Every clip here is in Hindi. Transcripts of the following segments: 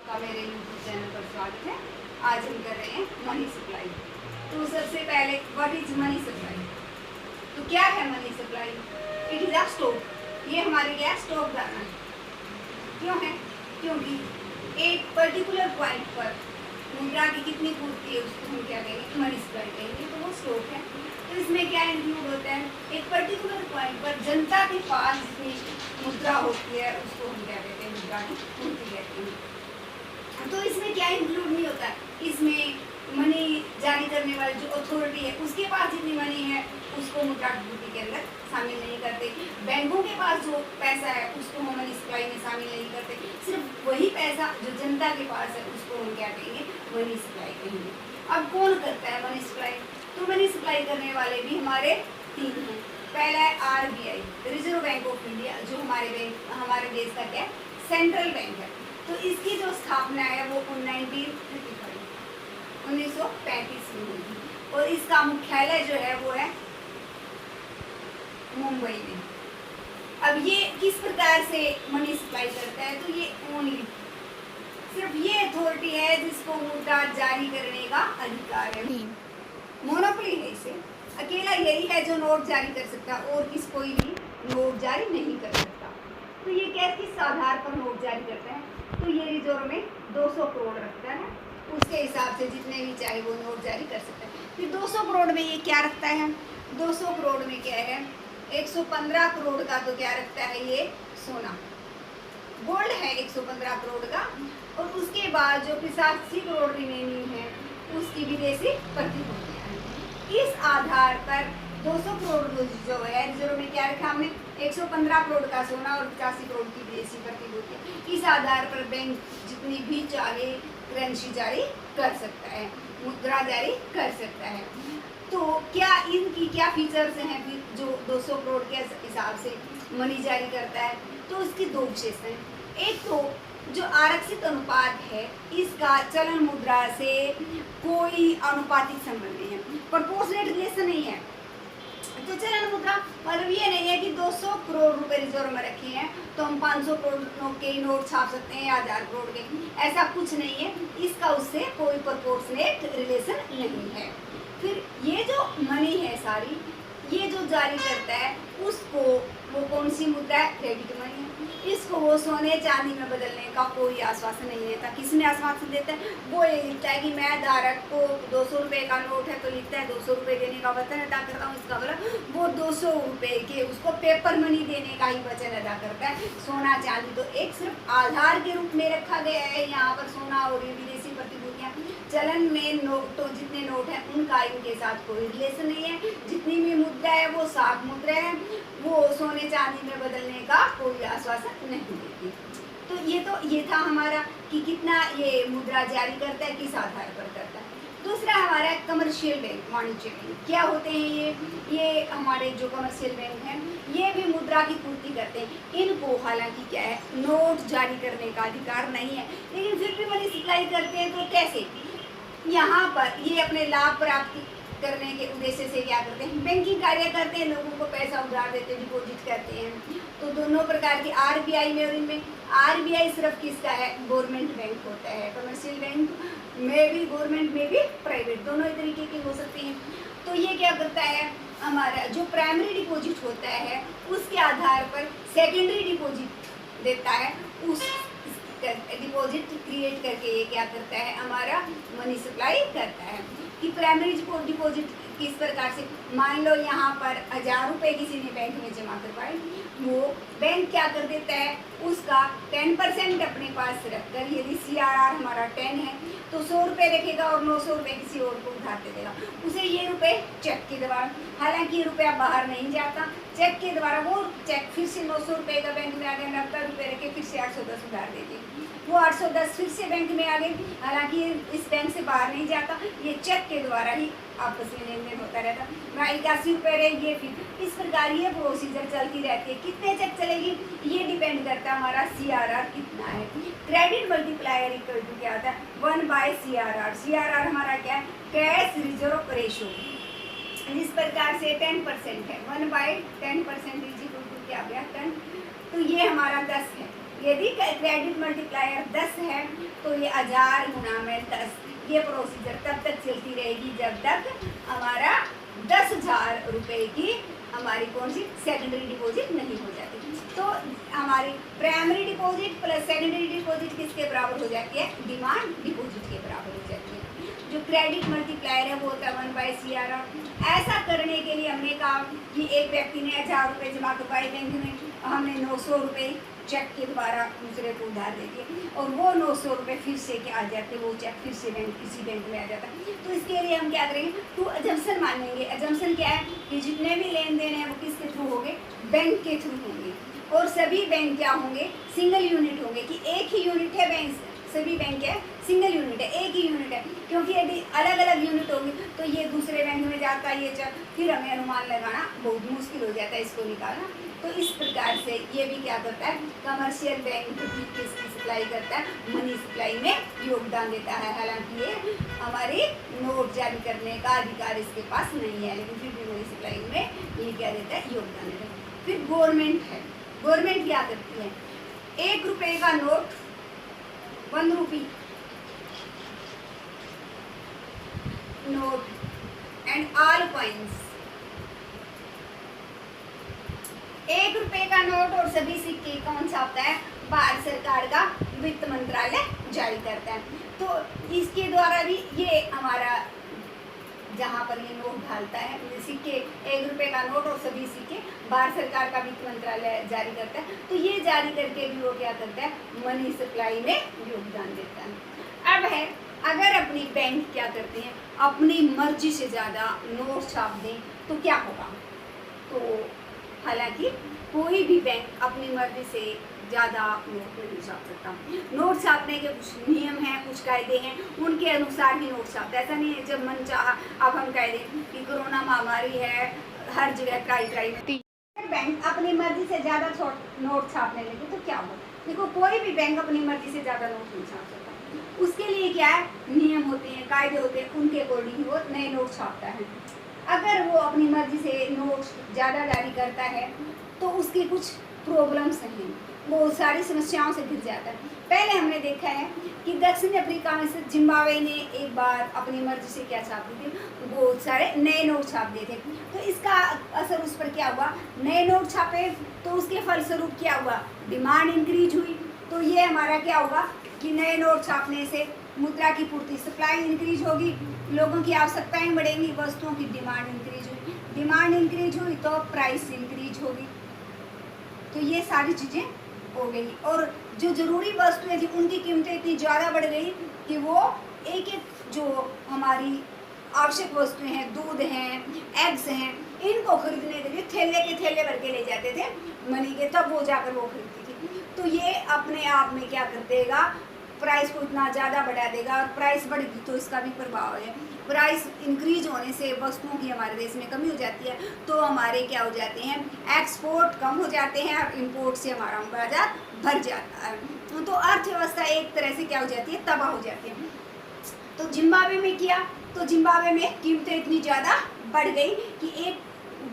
का मेरे YouTube चैनल पर स्वागत है। आज हम कर रहे हैं मनी सप्लाई। तो सबसे पहले व्हाट इज मनी सप्लाई? तो क्या है money supply? It is a stock. ये हमारे क्या स्टॉक डालना है। क्यों है? क्योंकि एक पर्टिकुलर पॉइंट पर मुद्रा की कितनी पूर्ति है उसको हम क्या कहेंगे? मनी सप्लाई कहेंगे। तो वो स्टॉक है। तो इसमें क्या इंक्लूड होता है? एक पर्टिकुलर पॉइंट पर जनता के पास जितनी मुद्रा होती है उसको हम क्या कहते हैं? मुद्रा की पूर्ति कहते हैं। तो इसमें क्या इंक्लूड नहीं होता? इसमें मनी जारी करने वाली जो अथॉरिटी है उसके पास जितनी मनी है उसको मुद्रा पूर्ति के अंदर शामिल नहीं करते। बैंकों के पास जो पैसा है उसको हम मनी सप्लाई में शामिल नहीं करते। सिर्फ वही पैसा जो जनता के पास है उसको हम क्या कहेंगे? मनी सप्लाई कहेंगे। अब कौन करता है मनी सप्लाई? तो मनी सप्लाई करने वाले भी हमारे तीन हैं। पहला है RBI, reserve bank of India, जो हमारे देश का क्या सेंट्रल बैंक है। तो इसकी जो स्थापना है वो 1935 में हुई और इसका मुख्यालय जो है वो है मुंबई में। अब ये किस प्रकार से मनी सप्लाई करता है? तो ये ओनली सिर्फ ये अथॉरिटी है जिसको मुद्रा जारी करने का अधिकार है। मोनोपोली है इसे। अकेला यही है जो नोट जारी कर सकता है और कोई भी नोट जारी नहीं कर सकता। तो ये किस आधार पर नोट जारी करता है? तो ये रिजर्व में 200 करोड़ रखता है। उसके हिसाब से जितने भी चाहे वो नोट जारी कर सकता है। फिर 200 करोड़ में ये क्या रखता है? 200 करोड़ में क्या है? 115 करोड़ का तो क्या रखता है? ये सोना, गोल्ड है 115 करोड़ का। और उसके बाद जो 85 करोड़ रिमेनिंग है उसकी विदेशी प्रतिभूतियां हैं। इस आधार पर 200 करोड़ जो है रिजर्व में क्या रखा हमने? 115 करोड़ का सोना और 85 करोड़ की विदेशी प्रतिभूति। इस आधार पर बैंक जितनी भी चाहे करेंसी जारी कर सकता है, मुद्रा जारी कर सकता है। तो क्या इनकी क्या फीचर्स हैं जो 200 करोड़ के हिसाब से मनी जारी करता है? तो उसकी दो विशेषताएं हैं। एक तो जो आरक्षित अनुपात है इसका चलन मुद्रा से कोई अनुपातिक संबंध नहीं है, प्रोपोर्शनेट रिलेशन नहीं है। तो चलन मुद्रा मतलब ये नहीं है कि 200 करोड़ रुपए रिजर्व में रखे हैं तो हम 500 करोड़ के नोट छाप सकते हैं या 1000 करोड़ के, ऐसा कुछ नहीं है। इसका उससे कोई प्रोपोर्शनेट रिलेशन नहीं है। फिर ये जो मनी है सारी ये जो जारी करता है उसको वो कौन सी मुद्रा है? क्रेडिट मनी है। इसको वो सोने चांदी में बदलने का कोई आश्वासन नहीं देता। किसमें आश्वासन देता है? वो ये लिखता है कि मैं धारक को 200 रुपये का नोट है तो लिखता है 200 रुपये देने का वचन अदा करता हूँ। इसका मतलब वो 200 रुपये के उसको पेपर मनी देने का ही वचन अदा करता है। सोना चांदी तो एक सिर्फ आधार के रूप में रखा गया है यहाँ पर सोना और विदेशी प्रतिभूतियाँ। चलन में नोट तो जितने नोट हैं उनका इनके साथ कोई रिलेशन नहीं है। जितनी भी मुद्रा है वो साफ मुद्रा है, वो सोने चांदी में बदलने का कोई आश्वासन नहीं देती। तो ये था हमारा कि कितना ये मुद्रा जारी करता है, किस आधार पर करता है। दूसरा हमारा कमर्शियल बैंक, वाणिज्य बैंक। क्या होते हैं ये हमारे जो कमर्शियल बैंक हैं ये भी मुद्रा की पूर्ति करते हैं। इनको हालांकि क्या है नोट जारी करने का अधिकार नहीं है, लेकिन फिर भी मनी सप्लाई करते हैं। तो कैसे? यहाँ पर ये अपने लाभ प्राप्ति करने के उद्देश्य से क्या करते हैं? बैंकिंग कार्य करते हैं, लोगों को पैसा उधार देते हैं, डिपॉजिट करते हैं। तो दोनों प्रकार के RBI में और इनमें RBI सिर्फ किसका है? गवर्नमेंट बैंक होता है। कमर्शियल बैंक में भी गवर्नमेंट में भी प्राइवेट, दोनों ही तरीके की हो सकती हैं। तो ये क्या करता है? हमारा जो प्राइमरी डिपॉजिट होता है उसके आधार पर सेकेंडरी डिपॉजिट देता है। उस डिपॉजिट क्रिएट करके ये क्या करता है? हमारा मनी सप्लाई करता है। कि प्राइमरी डिपॉजिट किस प्रकार से? मान लो यहाँ पर 1000 रुपये किसी ने बैंक में जमा करवाए, वो बैंक क्या कर देता है? उसका 10% अपने पास रखकर, यदि CRR हमारा 10 है तो 100 रुपये रखेगा और 900 रुपये किसी और को उधार दे देगा। उसे ये रुपए चेक के द्वारा, हालांकि ये रुपया बाहर नहीं जाता, चेक के द्वारा वो चेक फिर से 900 रुपये का बैंक में आ गया, 90 रुपये रखे, फिर से 810 उधार दे दी। वो 810 फिर से बैंक में आ गई, हालांकि इस बैंक से बाहर नहीं जाता, ये चेक के द्वारा ही आपस में लेन देन होता रहता। मैं 81 रुपये रहेगी, फिर इस प्रकार ये प्रोसीजर चलती रहती है। कितने चेक चलेगी ये डिपेंड करता है हमारा CRR कितना है। क्रेडिट मल्टीप्लायर इक्वल टू क्या होता है? 1/CRR। CRR हमारा क्या है? Cash reserve ratio. जिस प्रकार से 10% है, 1/10% इज इक्वल टू क्या गया? 10। तो ये हमारा 10 है। यदि क्रेडिट मल्टीप्लायर 10 है तो ये 1000 गुना में 10, ये प्रोसीजर तब तक चलती रहेगी जब तक हमारा 10,000 रुपये की हमारी कौन सी सेकेंडरी डिपॉजिट नहीं हो जाती। तो हमारी primary deposit plus secondary deposit किसके बराबर हो जाती है? डिमांड डिपॉजिट के बराबर हो जाती है। जो क्रेडिट मल्टीप्लायर है वो होता है 1/CRR। ऐसा करने के लिए हमने कहा कि एक व्यक्ति ने 1000 रुपये जमा करवाए बैंक में, हमने 900 रुपये चेक के द्वारा दूसरे को उधार दे दिए और वो 900 रुपये फिर से क्या आ जाते, वो चेक फिर से किसी बैंक में आ जाता है। तो इसके लिए हम क्या करेंगे? टू अजम्पशन मानेंगे। अजम्पशन क्या है कि जितने भी लेन देन है वो किसके थ्रू होंगे? बैंक के थ्रू होंगे। और सभी बैंक क्या होंगे? सिंगल यूनिट होंगे, कि एक ही यूनिट है बैंक, सभी बैंक है सिंगल यूनिट है, एक ही यूनिट है। क्योंकि यदि अलग अलग यूनिट होंगी तो ये दूसरे बैंक में जाता है ये चेक, फिर हमें अनुमान लगाना बहुत मुश्किल हो जाता है इसको निकालना। तो इस प्रकार से ये भी क्या करता है? कमर्शियल बैंक भी किसकी सप्लाई करता है? मनी सप्लाई में योगदान देता है। हालांकि ये हमारी नोट जारी करने का अधिकार इसके पास नहीं है, लेकिन फिर भी मनी सप्लाई में ये क्या देता है? योगदान देता है। फिर गवर्नमेंट है। गवर्नमेंट क्या करती है? 1 रुपये का note 1 rupee note and all coins, 1 रुपये का नोट और सभी सिक्के कौन छापता है? भारत सरकार का वित्त मंत्रालय जारी करता है। तो इसके द्वारा भी ये हमारा जहाँ पर ये नोट ढालता है सिक्के, 1 रुपये का नोट और सभी सिक्के भारत सरकार का वित्त मंत्रालय जारी करता है। तो ये जारी करके भी वो क्या करता है? मनी सप्लाई में योगदान देता है। अब है, अगर अपनी बैंक क्या करते हैं? अपनी मर्जी से ज़्यादा नोट छाप दें तो क्या होगा? तो हालांकि कोई भी बैंक अपनी मर्जी से ज़्यादा नोट नहीं छाप सकता। नोट छापने के कुछ नियम हैं, कुछ कायदे हैं, उनके अनुसार ही नोट छापता है। ऐसा नहीं है जब मन चाहा अब हम कह दें कि कोरोना महामारी है, हर जगह ट्राई में बैंक अपनी मर्जी से ज़्यादा नोट छापने लगे तो क्या होगा? देखो, कोई भी बैंक अपनी मर्जी से ज़्यादा नोट नहीं छाप सकता। उसके लिए क्या है? नियम होते हैं, कायदे होते हैं, उनके अकॉर्डिंग वो नए नोट छापता है। अगर वो अपनी मर्जी से नोट ज़्यादा जारी करता है तो उसकी कुछ प्रॉब्लम्स हैं, बहुत सारी समस्याओं से घिर जाता है। पहले हमने देखा है कि दक्षिण अफ्रीका में से जिम्बाब्वे ने एक बार अपनी मर्जी से क्या छाप दी थी? बहुत सारे नए नोट छाप दिए थे। तो इसका असर उस पर क्या हुआ? नए नोट छापे तो उसके फलस्वरूप क्या हुआ? डिमांड इंक्रीज हुई। तो ये हमारा क्या होगा कि नए नोट छापने से मुद्रा की पूर्ति, सप्लाई इंक्रीज होगी, लोगों की आवश्यकताएं बढ़ेंगी, वस्तुओं की डिमांड इंक्रीज हुई, डिमांड इंक्रीज हुई तो प्राइस इंक्रीज होगी। तो ये सारी चीज़ें हो गई और जो ज़रूरी वस्तुएं थी उनकी कीमतें इतनी ज़्यादा बढ़ गई कि वो एक एक जो हमारी आवश्यक वस्तुएं हैं, दूध हैं, एग्स हैं, इनको खरीदने के लिए थैले के थैले भर के ले जाते थे मनी के, तब वो जाकर वो खरीदती थी। तो ये अपने आप में क्या कर देगा? प्राइस को इतना ज़्यादा बढ़ा देगा और प्राइस बढ़ेगी तो इसका भी प्रभाव है। प्राइस इंक्रीज होने से वस्तुओं की हमारे देश में कमी हो जाती है, तो हमारे क्या हो जाते हैं? एक्सपोर्ट कम हो जाते हैं और इम्पोर्ट से हमारा बाजार भर जाता है। तो अर्थव्यवस्था एक तरह से क्या हो जाती है? तबाह हो जाती है। तो जिम्बाब्वे में किया तो जिम्बाब्वे में कीमतें इतनी ज़्यादा बढ़ गई कि एक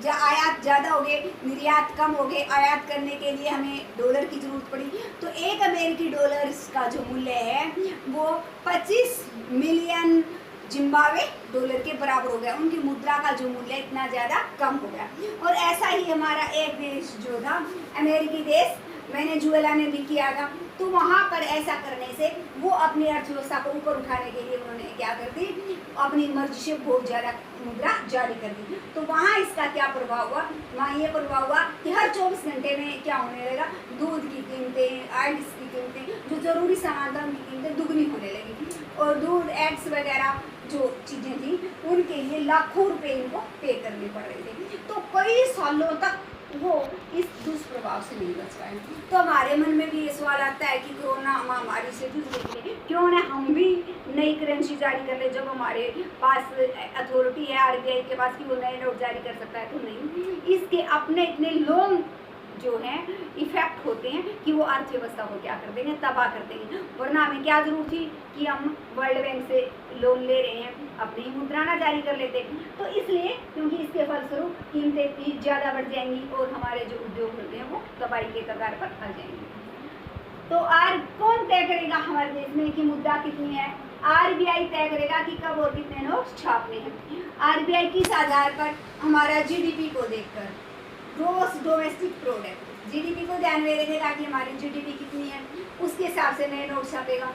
आयात ज़्यादा हो गए, निर्यात कम हो गए। आयात करने के लिए हमें डॉलर की ज़रूरत पड़ी। तो एक अमेरिकी डॉलर का जो मूल्य है वो 25 मिलियन जिम्बाब्वे डॉलर के बराबर हो गया। उनकी मुद्रा का जो मूल्य इतना ज़्यादा कम हो गया। और ऐसा ही हमारा एक देश जो था, अमेरिकी देश वेनेजुएला ने भी किया था। तो वहाँ पर ऐसा करने से वो अपनी अर्थव्यवस्था को ऊपर उठाने के लिए उन्होंने क्या कर दी? अपनी मर्जी से बहुत ज़्यादा मुद्रा जारी कर दी। तो वहाँ इसका क्या प्रभाव हुआ? वहाँ ये प्रभाव हुआ कि हर 24 घंटे में क्या होने लगा? दूध की कीमतें, एग्स की कीमतें, जो ज़रूरी सामान था उनकी कीमतें दुगनी होने लगी। और दूध, एग्स वगैरह जो चीज़ें थी उनके लिए लाखों रुपए इनको पे करने पड़ रहे थे। तो कई सालों तक वो इस दुष्प्रभाव से नहीं बच पाए। तो हमारे मन में भी ये सवाल आता है कि कोरोना महामारी से जूझ रही, क्यों ना हम भी नई करेंसी जारी कर ले? जब हमारे पास अथॉरिटी है आरबीआई के पास कि वो नए नोट जारी कर सकता है, तो नहीं। इसके अपने इतने लॉन्ग जो हैं इफेक्ट होते हैं कि वो अर्थव्यवस्था को क्या कर देंगे? तबाह कर देंगे। वरना हमें क्या जरूरत थी कि हम वर्ल्ड बैंक से लोन ले रहे हैं, अपनी मुद्रा ना जारी कर लेते। तो इसलिए क्योंकि इसके फलस्वरूप कीमतें इतनी ज़्यादा बढ़ जाएंगी और हमारे जो उद्योग होते हैं वो तबाही के कगार पर आ जाएंगे। तो आर कौन तय करेगा हमारे देश में कि मुद्रा कितनी है? आरबीआई तय करेगा कि कब और कितने नोट छापने हैं। आरबीआई किस आधार पर? हमारा जीडीपी को देखकर, ग्रॉस डोमेस्टिक प्रोडक्ट, जीडीपी को ध्यान में रखेगा कि हमारी जीडीपी कितनी है, उसके हिसाब से नए नोट छापेगा।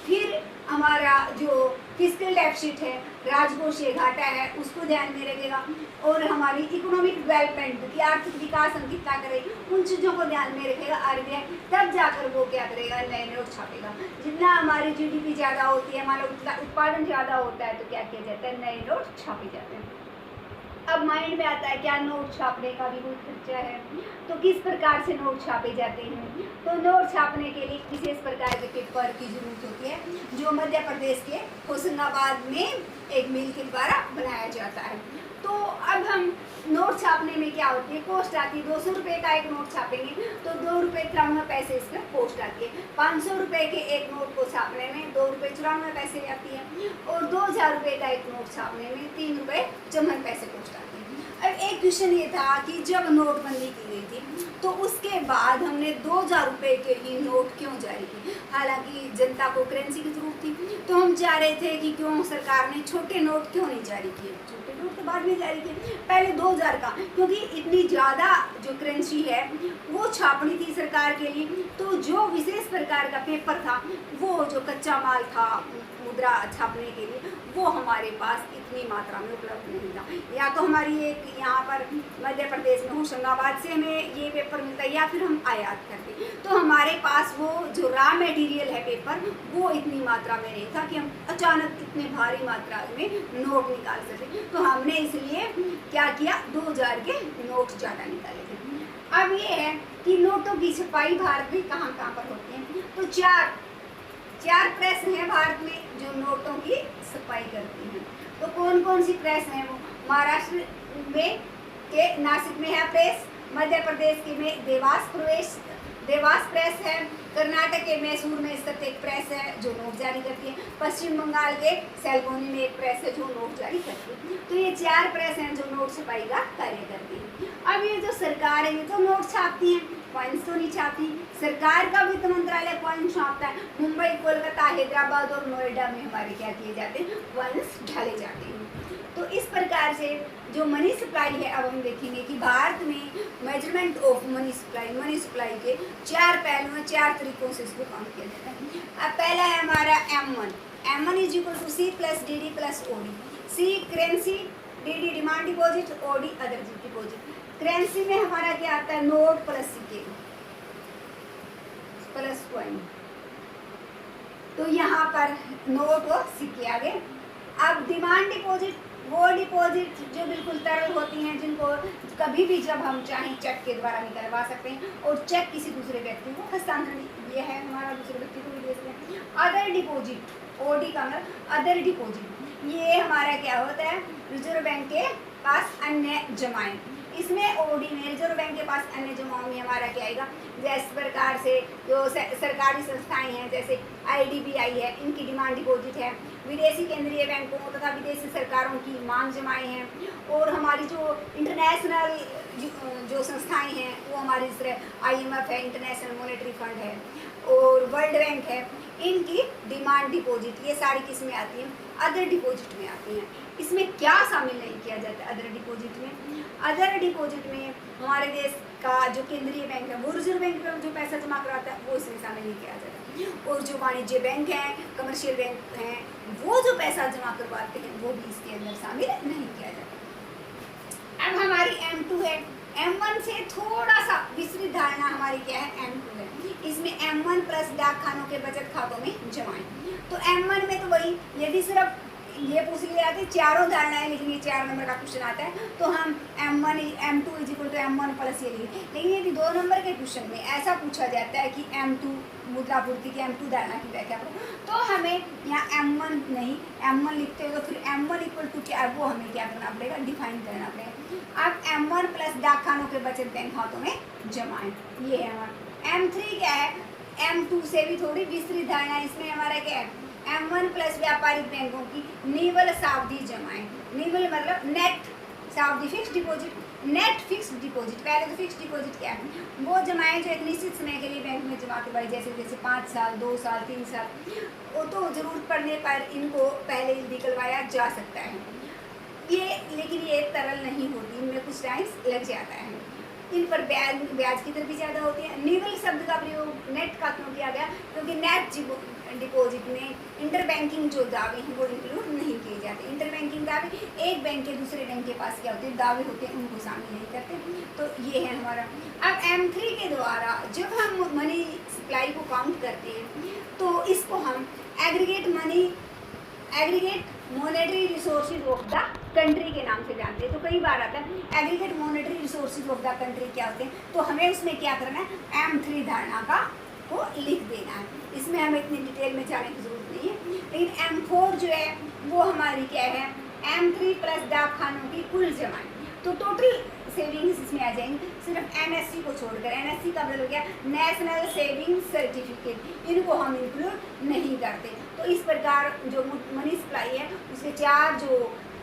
फिर हमारा जो फिस्कल डेफिसिट है, राजकोषीय घाटा है, उसको ध्यान में रखेगा। और हमारी इकोनॉमिक डेवलपमेंट की आर्थिक विकास हम कितना करें, उन चीज़ों को ध्यान में रखेगा आरबीआई। तब जाकर वो क्या करेगा, नए नोट छापेगा। जितना हमारी जीडीपी ज़्यादा होती है, हमारा उतना उत्पादन ज़्यादा होता है, तो क्या किया जाता है, नए नोट छापे जाते हैं। अब माइंड में आता है क्या नोट छापने का भी कोई खर्चा है, तो किस प्रकार से नोट छापे जाते हैं? तो नोट छापने के लिए विशेष प्रकार के पेपर की जरूरत होती है, जो मध्य प्रदेश के होशंगाबाद में एक मिल के द्वारा बनाया जाता है। तो अब हम नोट छापने में क्या होती है, पोस्ट आती है। 200 रुपये का एक नोट छापेंगे तो 2 रुपये 93 पैसे इसमें पोस्ट आती है। 500 रुपये के एक नोट को छापने में 2 रुपये 94 पैसे आती है, और 2000 रुपये का एक नोट छापने में 3 रुपये 54 पैसे पोस्ट आती है। अब एक क्वेश्चन ये था कि जब नोटबंदी की गई थी तो उसके बाद हमने 2000 रुपये के ही नोट क्यों जारी किए? हालांकि जनता को करेंसी की जरूरत थी, तो हम चाह रहे थे कि क्यों सरकार ने छोटे नोट क्यों नहीं जारी किए। छोटे नोट तो बाद में जारी किए, पहले 2000 का, क्योंकि इतनी ज़्यादा जो करेंसी है वो छापनी थी सरकार के लिए। तो जो विशेष प्रकार का पेपर था, वो जो कच्चा माल था मुद्रा छापने के लिए, वो हमारे पास इतनी मात्रा में उपलब्ध नहीं था। या तो हमारी एक यहाँ पर मध्य प्रदेश में होशंगाबाद से हमें ये पेपर मिलता है, या फिर हम आयात करते। तो हमारे पास वो जो रॉ मटेरियल है पेपर, वो इतनी मात्रा में नहीं था कि हम अचानक इतने भारी मात्रा में नोट निकाल सके। तो हमने इसलिए क्या किया, 2000 के नोट ज़्यादा निकाले थे। अब ये है कि नोटों की छपाई भारत में कहाँ कहाँ पर होती है? तो चार प्रेस हैं भारत में जो नोटों की छपाई करती हैं। तो कौन कौन सी प्रेस हैं वो? महाराष्ट्र में के नासिक में है प्रेस, मध्य प्रदेश के में देवास प्रेस है, कर्नाटक के मैसूर में स्थित एक प्रेस है जो नोट जारी करती है, पश्चिम बंगाल के सैलगोनी में एक प्रेस है जो नोट जारी करती है। तो ये 4 प्रेस हैं जो नोट छपाई का कार्य करती है। अब ये जो सरकार है ये तो नोट छापती है, कॉइन्स तो नहीं छापती। सरकार का वित्त मंत्रालय कॉइन छापता है। मुंबई, कोलकाता, हैदराबाद और नोएडा में हमारे क्या किए जाते हैं, कॉइन्स ढाले जाते हैं। तो इस प्रकार से जो मनी सप्लाई है, अब हम देखेंगे कि भारत में मेजरमेंट ऑफ मनी सप्लाई के 4 पहलू हैं, 4 तरीकों से इसको काम किया जाता है। अब पहला है हमारा M1 is equal to C plus DD plus OD। C currency, DD demand deposit, OD other deposit. Currency में हमारा क्या आता है, नोट प्लस सिक्के प्लस कॉइन। तो यहाँ पर नोट और सिक्के आ गए। अब डिमांड डिपॉजिट, वो डिपॉजिट जो बिल्कुल तरल होती हैं, जिनको कभी भी जब हम चाहें चेक के द्वारा निकलवा सकते हैं, और चेक किसी दूसरे व्यक्ति को हस्तांतरण, ये है हमारा दूसरे व्यक्ति को विदेश में। अदर डिपॉजिट, OD का मतलब अदर डिपॉजिट, ये हमारा क्या होता है, रिजर्व बैंक के पास अन्य जमाएं। इसमें OD में रिजर्व बैंक के पास अन्य जमाओं में हमारा क्या आएगा, जैसे प्रकार से जो सरकारी संस्थाएं हैं जैसे IDBI है, इनकी डिमांड डिपॉजिट है। विदेशी केंद्रीय बैंकों तथा विदेशी सरकारों की मांग जमाएं हैं। और हमारी जो इंटरनेशनल जो संस्थाएं हैं वो हमारी इस तरह IMF है, इंटरनेशनल मॉनेटरी फंड है, और वर्ल्ड बैंक है, इनकी डिमांड डिपॉजिट ये सारी किस में आती हैं, अदर डिपॉजिट में आती हैं। इसमें क्या शामिल नहीं किया जाता है अदर डिपॉजिट में? अदर डिपॉजिट में हमारे देश का जो केंद्रीय बैंक है वो रिजर्व बैंक में जो पैसा जमा कराता है वो इसमें शामिल नहीं किया जाता। और जो वाणिज्य बैंक हैं, कमर्शियल बैंक हैं, वो जो पैसा जमा करवाते हैं वो भी इसके अंदर शामिल नहीं किया जाता। अब हमारी M2 है। M1 से थोड़ा सा विस्तृत धारणा हमारी क्या है, M2 है। इसमें M1 प्लस डाक खानों के बचत खातों में जमाएं। तो M1 में तो वही, यदि सिर्फ ये पूछ लिया जाती है चारों धारणाएं, लेकिन ये 4 नंबर का क्वेश्चन आता है तो हम M2 is equal to M1 plus ये लिखें। लेकिन यदि 2 नंबर के क्वेश्चन में ऐसा पूछा जाता है कि M2 मुद्रापूर्ति की M2 धारणा की व्याख्या करो, तो हमें यहाँ M1 नहीं M1 लिखते हो तो फिर M1 इक्वल टू क्या है वो हमें क्या करना पड़ेगा, डिफाइन करना पड़ेगा। अब M1 प्लस डाक खानों के बचत बैंक खातों में जमाएं, ये है हमारा। M3 क्या है, M2 से भी थोड़ी विस्तृत धारणा। इसमें हमारा क्या है, M1 प्लस व्यापारिक बैंकों की निवल सावधि जमाएं। निवल मतलब नेट हिस्सा of the fix deposit, net fix deposit. पहले तो फिक्स डिपॉजिट क्या है, वो जमाएं जो एक निश्चित समय के लिए बैंक में जमा करवाई, जैसे जैसे 5 साल, 2 साल, 3 साल, वो तो ज़रूरत पड़ने पर इनको पहले निकलवाया जा सकता है। ये लेकिन ये तरल नहीं होती, इनमें कुछ टाइम लग जाता है, इन पर ब्याज की दर भी ज़्यादा होती है। निवल शब्द का प्रयोग नेट का क्यों किया गया, क्योंकि नेट डिपॉजिट में इंटर बैंकिंग जो दावे हैं वो इंक्लूड नहीं किए जाते। इंटर बैंकिंग दावे एक बैंक के दूसरे बैंक के पास क्या होते हैं, दावे होते हैं, उनको शामिल नहीं करते। तो ये है हमारा। अब M3 के द्वारा जब हम मनी सप्लाई को काउंट करते हैं तो इसको हम aggregate monetary resources of the country के नाम से जानते हैं। तो कई बार आता है aggregate monetary resources of the country क्या होते हैं, तो हमें उसमें क्या करना है, M3 धारणा का को लिख देना है। इसमें हमें इतनी डिटेल में जाने की जरूरत नहीं है, लेकिन M4 जो है वो हमारी क्या है, M3 प्लस डाक खानों की कुल जमाएं, तो टोटल सेविंग्स इसमें आ जाएंगे, सिर्फ NSC को छोड़कर। NSC का मतलब हो गया नेशनल सेविंग सर्टिफिकेट, इनको हम इंक्लूड नहीं करते। तो इस प्रकार जो मनी सप्लाई है उसके 4 जो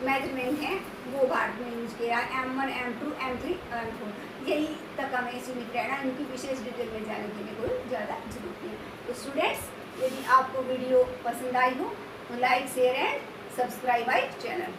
मेजरमेंट हैं वो भारत में यूज किया, M1, M2, M3, M4। यही तक हमें सीमित रहना, इनकी विशेष डिटेल में जाने के लिए कोई ज़्यादा जरूरत नहीं है। तो स्टूडेंट्स, यदि आपको वीडियो पसंद आई हो तो like, share and subscribe my channel.